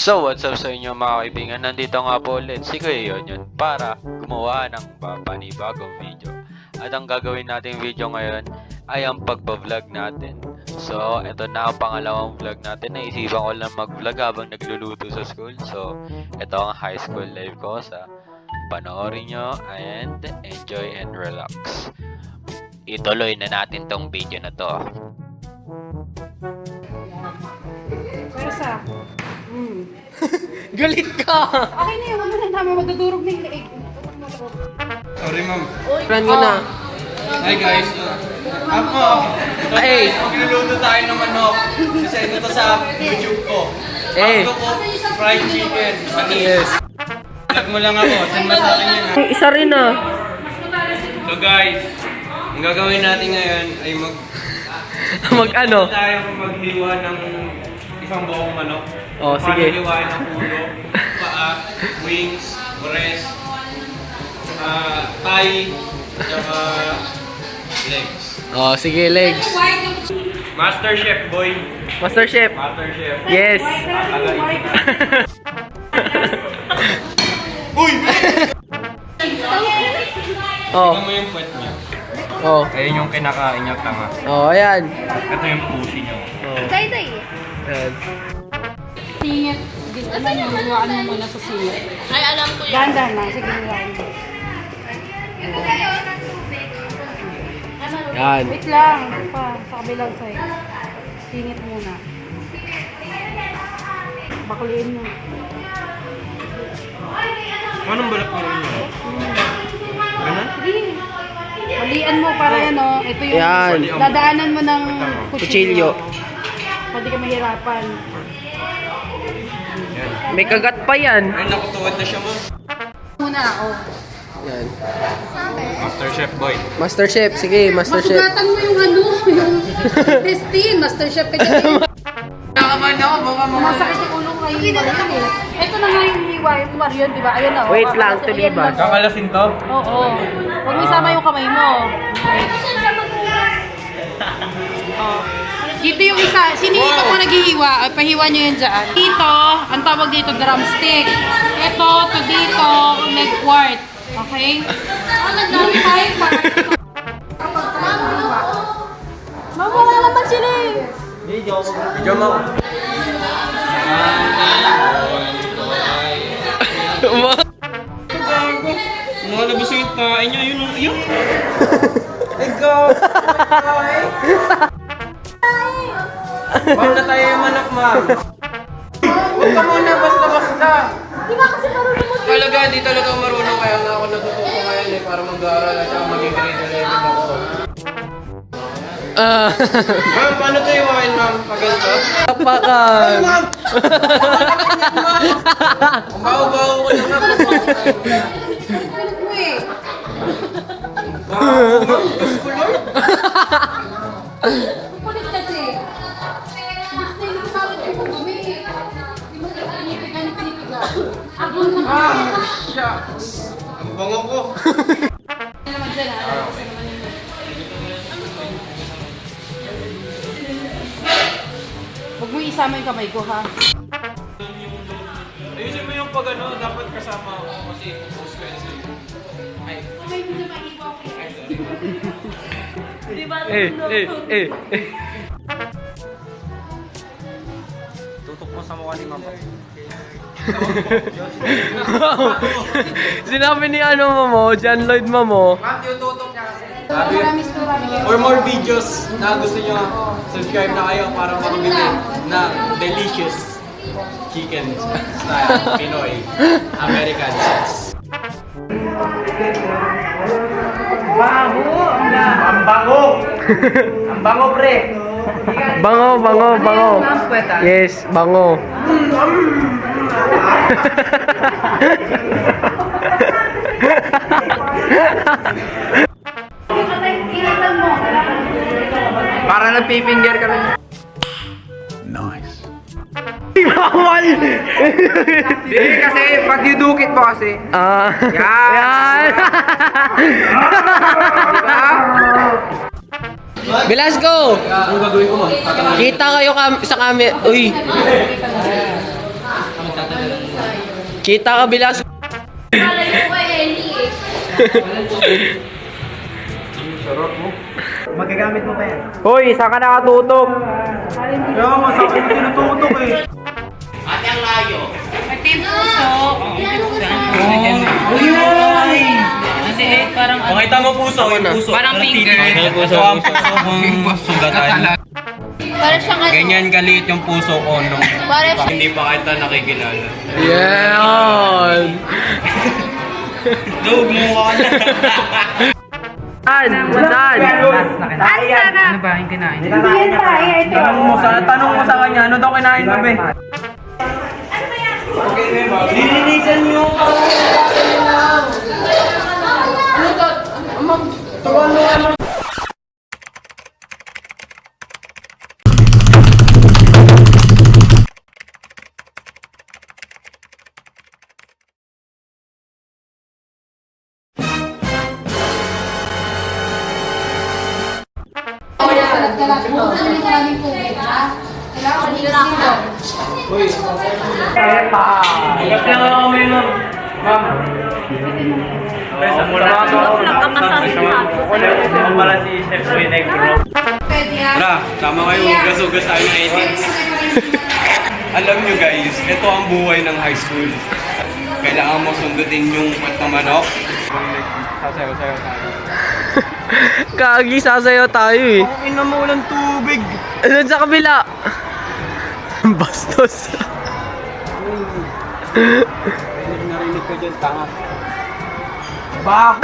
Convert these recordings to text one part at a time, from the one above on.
So, what's up sa inyo mga kaibigan? Nandito nga po ulit si Kuya Yun para gumawa ng panibagong video. At ang gagawin nating video ngayon ay ang pagbablog natin. So, ito na ang pangalawang vlog natin. Naisipan ko lang mag-vlog habang nagluluto sa school. So, ito ang high school life ko. Sa panoorin nyo and enjoy and relax. Ituloy na natin tong video na to. Persa. Galit ka! Okay na yun, wag mo na tama, magdudurog na yung leeg. Sorry, ma'am. Run ko na. Hi, guys. Ako, Hey. magluluto tayo ng manok. Kasi ito to sa YouTube ko. Hey. Ako ko, fried chicken. Yes. Vlog mo lang ako. Send mo sa akin yan, ha? Isa rin ah. So, guys, ang gagawin natin ngayon ay Mag-ano? tayo maghiwa ng isang buong manok. Oh, sige. Hiwain ng ulo, paa, wings, breast, thigh, tsaka legs. Oh, sige, legs. Master Chef, boy. Master Chef. Master Chef. Yes. Uy! Oh. Tingnan mo yung puwet niya. Oh. Ayun yung kinakain niya tanga. Oh, ayan. Ito yung pussy niya. Oh. Day-day. Ayan. Singit. Hiwaan mo muna sa singit. Ay, alam ko yun. Ganda na, sige hiwaan mo. Yan. Wait lang, sa kabilang side. Singit muna. Bakuliin mo. Anong balak mo rin yun? Ganun? Sige. Malian mo para yan o. Ito yung Yan. dadaanan mo ng Kutsilyo. Pwede ka mahirapan. Yan. May kagat pa yan. Ay, nakutuwad na siya mo. Muna ako. Yan. Master Chef, boy. Master Chef. Sige, Master Chef. Masugatan mo yung ano, yung intestine. Master Chef ka dyan. Nakaman ako, mga Masakit yung ulo kay Marion eh. Ito na nga yung hiwa yung Marion, di ba? Ayun na. Wait lang, tulibas. Kakalasin to? Oo. Huwag mo isama yung kamay mo. Oh. Dito yung isa. Sinihito ko naghihiwa. Ay, pahiwa nyo yan dyan. Dito, ang tawag dito, drumstick. Ito, to dito, leg quart. Okay? Nagdami tayo pa. Mawala naman sila eh. Diyan mo. Nakalabas yung kain niya. Yun, yun. Ikaw! Wag na tayo yung manok, ma'am. Huwag ka muna, basta-basta. Di ba kasi marunong mo? Talaga, di talaga marunong. Kaya nga ako natututo ngayon eh, para mag-aaral at saka maging grade 11 ako. Ma'am, paano tayo iwain, ma'am? Pag ganito? Tapakan. Ma'am! Ang baho-baho ko na, ma'am. Kulit mo eh. Baho, ma'am. Gusto ko, Lord. Kulit kasi. Gusto yung tawag yung dumi eh. Di mo pinipigan. Ako na. Shucks. Ang bango ko. Naman dyan ah. Huwag mo isama yung kamay ko ha. Ayusin mo yung pag ano, dapat kasama ako kasi post ko yun sa'yo. Ay, Kamay mo dyan maiiwa ko. Di ba? Eh. tutok mo sa mukha ni mama. Sinabi ni ano mo, John Lloyd mo. Ma'am, yung tutok niya kasi. Promise ko lang. For more videos na gusto nyo, subscribe na kayo para makabili na delicious chicken style Pinoy American sauce. Ang bango! Ang bango, pre! Bango. Yes, bango. Ingatan mo. Para nagpipinger ka lang. Nice. Bawal! Hindi, kasi pag dudukit mo kasi. Yan! Velasco! Ang gagawin ko, ma'am? Kita kayo sa camera. Uy! Kita ka, Bilas. Magagamit mo ba yan? Hoy, saan ka nakatutok? Kaya nga, sa akin tinututok eh. Ito yung puso. Parang Pakita mo puso, yung puso. Parang finger. Ito ang puso kong sugatan. Para siyang ano, Ganyan kaliit yung puso ko nung para siyang hindi pa kita nakikilala. Yan! Dog mo ka na. Saan? Saan? Ano ba yung kinain? Tanong mo sa kanya, ano daw kinain mo, be? Lilinisan niyo. Tara, sama kayo, hugas-hugas tayo ng edits. Alam nyo guys, ito ang buhay ng high school. Kailangan mo sundutin yung pat na manok. Sasayaw-sayaw tayo. Kagi, sasayaw tayo eh. Ang ina mo, walang tubig. Doon sa kabila. Bastos. Narinig ko dyan, tanga. Bak!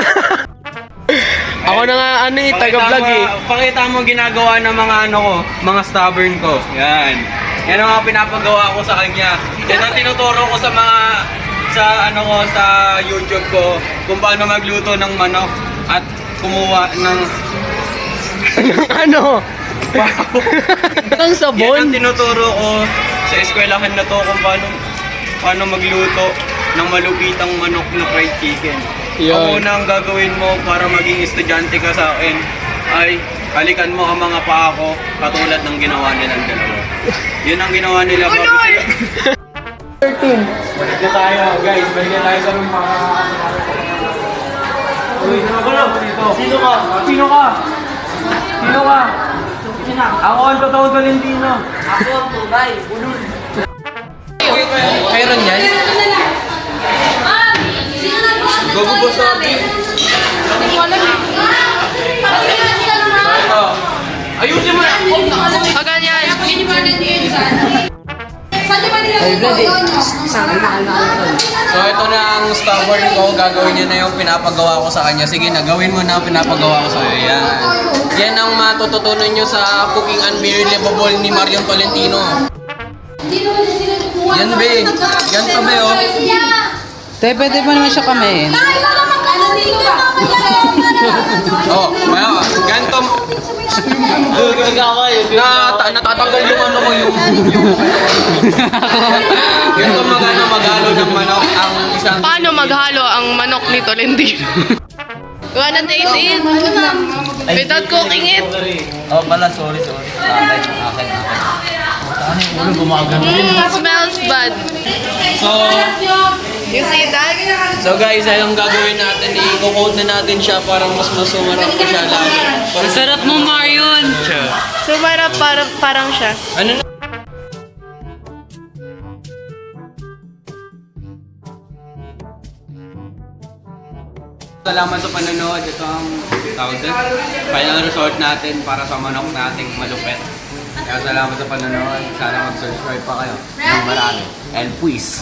Ako na nga ano eh, taga-vlog eh. Pakita mo ginagawa ng mga ano ko, mga stubborn ko. Yan. Yan ang mga pinapagawa ko sa kanya. Yan ang tinuturo ko sa mga ano ko sa YouTube ko kung paano magluto ng manok at kumuha ng Ano? Ang yan sabon? ang tinuturo ko sa eskwelahan na to kung paano magluto ng malupitang manok na fried chicken. Ang Yan. una ang gagawin mo para maging estudyante ka sa akin ay halikan mo ang mga paa ko katulad ng ginawa nilang dalawa. Yun ang ginawa nila bago sila. 13. Balik na tayo guys, balik na tayo sa mga... Uy, nagulo dito. Sino ka? Sino ka? Sino ka? Ako ang totoong Valentino. Ako ang tunay, ulul. Meron yan? Gagubosagi. Ito. Ayusin mo na. Kaganyan. So ito na ang stubborn ko, gagawin niya na yung pinapagawa ko sa kanya. Sige na, gawin mo na ang pinapagawa ko sa iyo. Yan. Yan ang matututunan nyo sa Cooking Unbelievable ni Marion Tolentino. Yan be. Yan pa be oh. Te, pwede ba naman siya kamain? Oh, maya, ganito. Natatanggal yung ano ko yung ganito maghalo ng manok ang isang... Paano maghalo ang manok ni Tolentino? You wanna taste it? Without cooking it? Oh pala, sorry. Akin. Smells bad. So, You see that? so guys, ayong gagawin natin, i-coat na natin siya para mas masumarap pa siya lalo. Sarap mo, Marion. So parang siya. Ano na? Salamat sa panonood. Ito ang tawag din. Final resort natin para sa manok nating malupet. Kaya salamat sa panonood. Sana mag-subscribe pa kayo ng marami. And please.